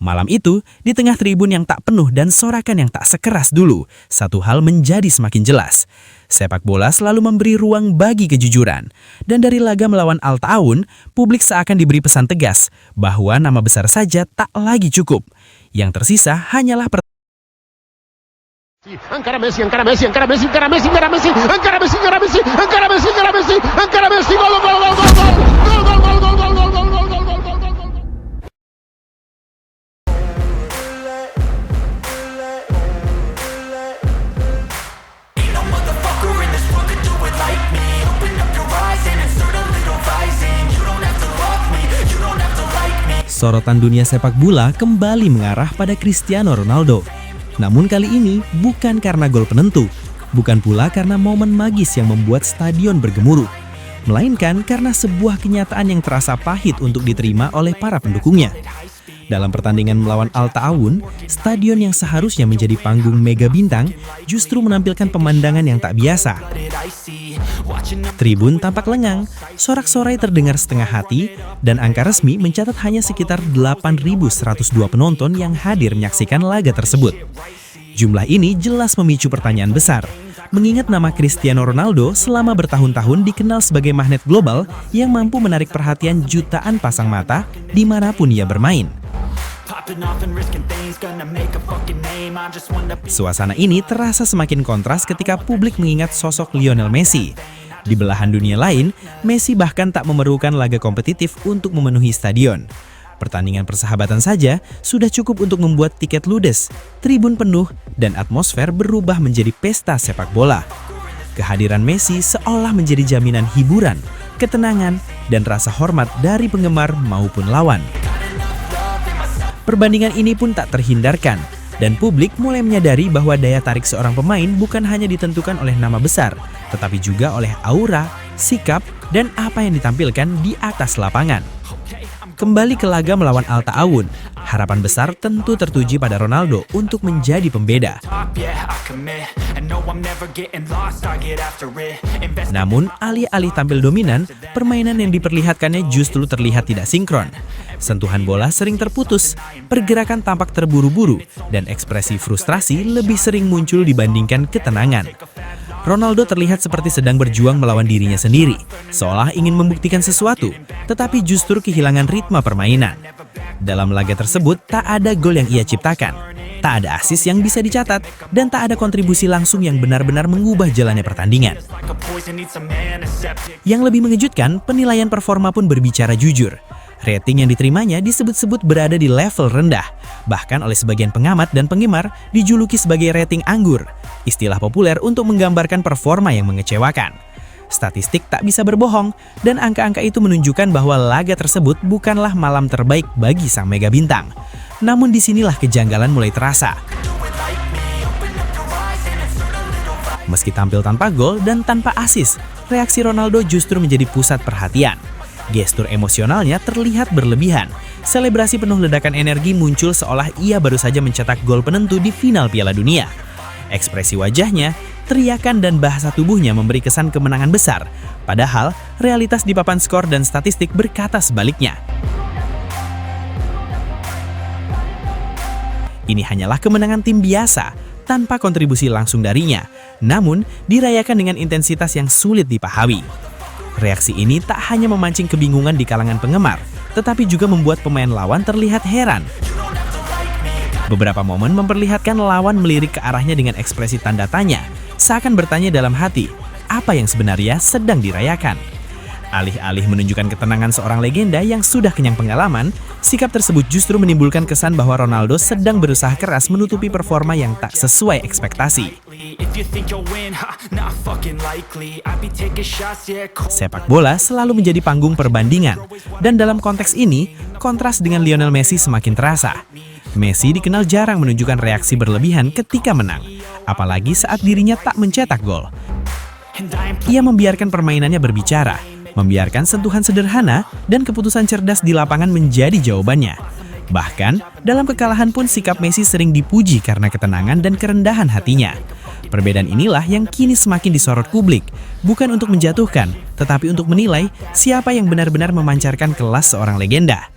Malam itu, di tengah tribun yang tak penuh dan sorakan yang tak sekeras dulu, satu hal menjadi semakin jelas. Sepak bola selalu memberi ruang bagi kejujuran. Dan dari laga melawan Al Ta'awun, publik seakan diberi pesan tegas bahwa nama besar saja tak lagi cukup. Yang tersisa hanyalah encara Messi, encara Messi, encara Messi, encara Messi, encara Messi, encara Messi, encara Messi, encara Messi, encara Messi, encara Messi, gol, gol, gol, gol, gol, gol, gol, gol, gol, gol, gol, gol, gol. Sorotan dunia sepak bola kembali mengarah pada Cristiano Ronaldo. Namun kali ini bukan karena gol penentu, bukan pula karena momen magis yang membuat stadion bergemuruh, melainkan karena sebuah kenyataan yang terasa pahit untuk diterima oleh para pendukungnya. Dalam pertandingan melawan Al Ta'awun, stadion yang seharusnya menjadi panggung mega bintang justru menampilkan pemandangan yang tak biasa. Tribun tampak lengang, sorak-sorai terdengar setengah hati, dan angka resmi mencatat hanya sekitar 8.102 penonton yang hadir menyaksikan laga tersebut. Jumlah ini jelas memicu pertanyaan besar, mengingat nama Cristiano Ronaldo selama bertahun-tahun dikenal sebagai magnet global yang mampu menarik perhatian jutaan pasang mata dimanapun ia bermain. Suasana ini terasa semakin kontras ketika publik mengingat sosok Lionel Messi. Di belahan dunia lain, Messi bahkan tak memerlukan laga kompetitif untuk memenuhi stadion. Pertandingan persahabatan saja sudah cukup untuk membuat tiket ludes, tribun penuh, dan atmosfer berubah menjadi pesta sepak bola. Kehadiran Messi seolah menjadi jaminan hiburan, ketenangan, dan rasa hormat dari penggemar maupun lawan. Perbandingan ini pun tak terhindarkan, dan publik mulai menyadari bahwa daya tarik seorang pemain bukan hanya ditentukan oleh nama besar, tetapi juga oleh aura, sikap, dan apa yang ditampilkan di atas lapangan. Kembali ke laga melawan Al Ta'awun, harapan besar tentu tertuju pada Ronaldo untuk menjadi pembeda. Namun, alih-alih tampil dominan, permainan yang diperlihatkannya justru terlihat tidak sinkron. Sentuhan bola sering terputus, pergerakan tampak terburu-buru, dan ekspresi frustrasi lebih sering muncul dibandingkan ketenangan. Ronaldo terlihat seperti sedang berjuang melawan dirinya sendiri, seolah ingin membuktikan sesuatu, tetapi justru kehilangan ritme permainan. Dalam laga tersebut, tak ada gol yang ia ciptakan, tak ada assist yang bisa dicatat, dan tak ada kontribusi langsung yang benar-benar mengubah jalannya pertandingan. Yang lebih mengejutkan, penilaian performa pun berbicara jujur. Rating yang diterimanya disebut-sebut berada di level rendah, bahkan oleh sebagian pengamat dan penggemar dijuluki sebagai rating anggur, istilah populer untuk menggambarkan performa yang mengecewakan. Statistik tak bisa berbohong, dan angka-angka itu menunjukkan bahwa laga tersebut bukanlah malam terbaik bagi sang mega bintang. Namun disinilah kejanggalan mulai terasa. Meski tampil tanpa gol dan tanpa assist, reaksi Ronaldo justru menjadi pusat perhatian. Gestur emosionalnya terlihat berlebihan. Selebrasi penuh ledakan energi muncul seolah ia baru saja mencetak gol penentu di final Piala Dunia. Ekspresi wajahnya, teriakan dan bahasa tubuhnya memberi kesan kemenangan besar. Padahal, realitas di papan skor dan statistik berkata sebaliknya. Ini hanyalah kemenangan tim biasa, tanpa kontribusi langsung darinya, namun dirayakan dengan intensitas yang sulit dipahami. Reaksi ini tak hanya memancing kebingungan di kalangan penggemar, tetapi juga membuat pemain lawan terlihat heran. Beberapa momen memperlihatkan lawan melirik ke arahnya dengan ekspresi tanda tanya, seakan bertanya dalam hati, apa yang sebenarnya sedang dirayakan. Alih-alih menunjukkan ketenangan seorang legenda yang sudah kenyang pengalaman, sikap tersebut justru menimbulkan kesan bahwa Ronaldo sedang berusaha keras menutupi performa yang tak sesuai ekspektasi. Sepak bola selalu menjadi panggung perbandingan, dan dalam konteks ini, kontras dengan Lionel Messi semakin terasa. Messi dikenal jarang menunjukkan reaksi berlebihan ketika menang, apalagi saat dirinya tak mencetak gol. Ia membiarkan permainannya berbicara, membiarkan sentuhan sederhana dan keputusan cerdas di lapangan menjadi jawabannya. Bahkan, dalam kekalahan pun sikap Messi sering dipuji karena ketenangan dan kerendahan hatinya. Perbedaan inilah yang kini semakin disorot publik, bukan untuk menjatuhkan, tetapi untuk menilai siapa yang benar-benar memancarkan kelas seorang legenda.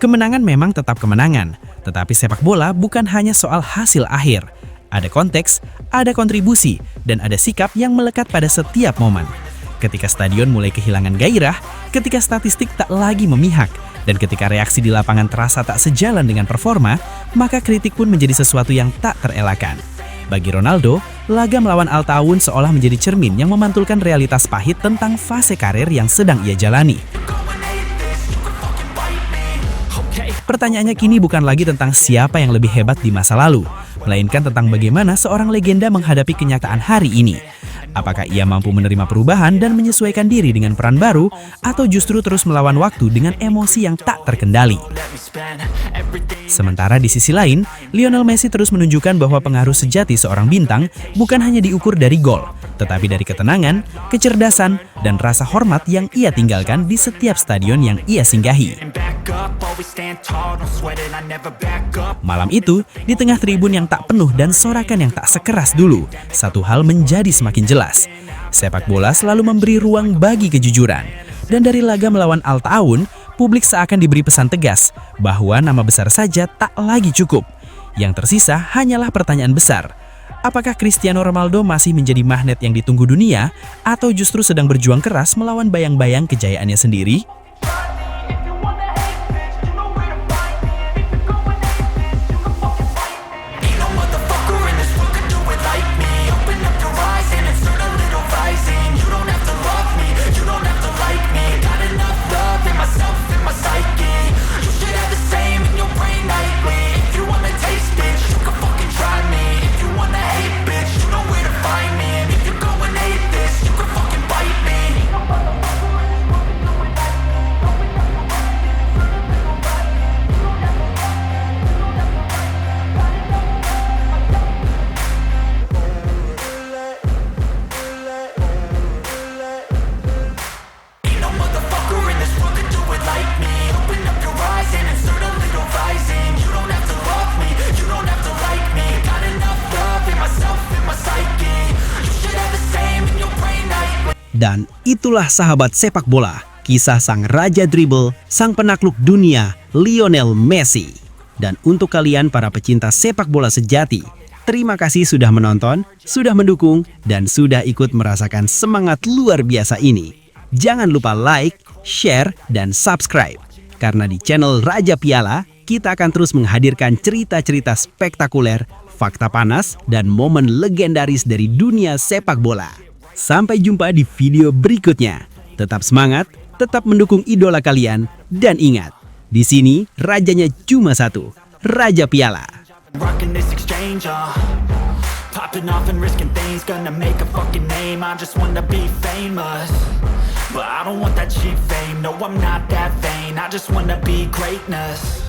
Kemenangan memang tetap kemenangan, tetapi sepak bola bukan hanya soal hasil akhir. Ada konteks, ada kontribusi, dan ada sikap yang melekat pada setiap momen. Ketika stadion mulai kehilangan gairah, ketika statistik tak lagi memihak, dan ketika reaksi di lapangan terasa tak sejalan dengan performa, maka kritik pun menjadi sesuatu yang tak terelakkan. Bagi Ronaldo, laga melawan Al Taawoun seolah menjadi cermin yang memantulkan realitas pahit tentang fase karir yang sedang ia jalani. Pertanyaannya kini bukan lagi tentang siapa yang lebih hebat di masa lalu, melainkan tentang bagaimana seorang legenda menghadapi kenyataan hari ini. Apakah ia mampu menerima perubahan dan menyesuaikan diri dengan peran baru, atau justru terus melawan waktu dengan emosi yang tak terkendali? Sementara di sisi lain, Lionel Messi terus menunjukkan bahwa pengaruh sejati seorang bintang bukan hanya diukur dari gol, tetapi dari ketenangan, kecerdasan, dan rasa hormat yang ia tinggalkan di setiap stadion yang ia singgahi. Malam itu, di tengah tribun yang tak penuh dan sorakan yang tak sekeras dulu, satu hal menjadi semakin jelas. Sepak bola selalu memberi ruang bagi kejujuran. Dan dari laga melawan Al Taawoun, publik seakan diberi pesan tegas bahwa nama besar saja tak lagi cukup. Yang tersisa hanyalah pertanyaan besar. Apakah Cristiano Ronaldo masih menjadi magnet yang ditunggu dunia, atau justru sedang berjuang keras melawan bayang-bayang kejayaannya sendiri? Dan itulah sahabat sepak bola, kisah sang raja dribble, sang penakluk dunia, Lionel Messi. Dan untuk kalian para pecinta sepak bola sejati, terima kasih sudah menonton, sudah mendukung, dan sudah ikut merasakan semangat luar biasa ini. Jangan lupa like, share, dan subscribe. Karena di channel Raja Piala, kita akan terus menghadirkan cerita-cerita spektakuler, fakta panas, dan momen legendaris dari dunia sepak bola. Sampai jumpa di video berikutnya. Tetap semangat, tetap mendukung idola kalian, dan ingat, di sini rajanya cuma satu, Raja Piala. Popping off and risking things, gonna make a fucking name. I just wanna be famous, but I don't want that cheap fame. No, I'm not that vain. I just wanna be greatness.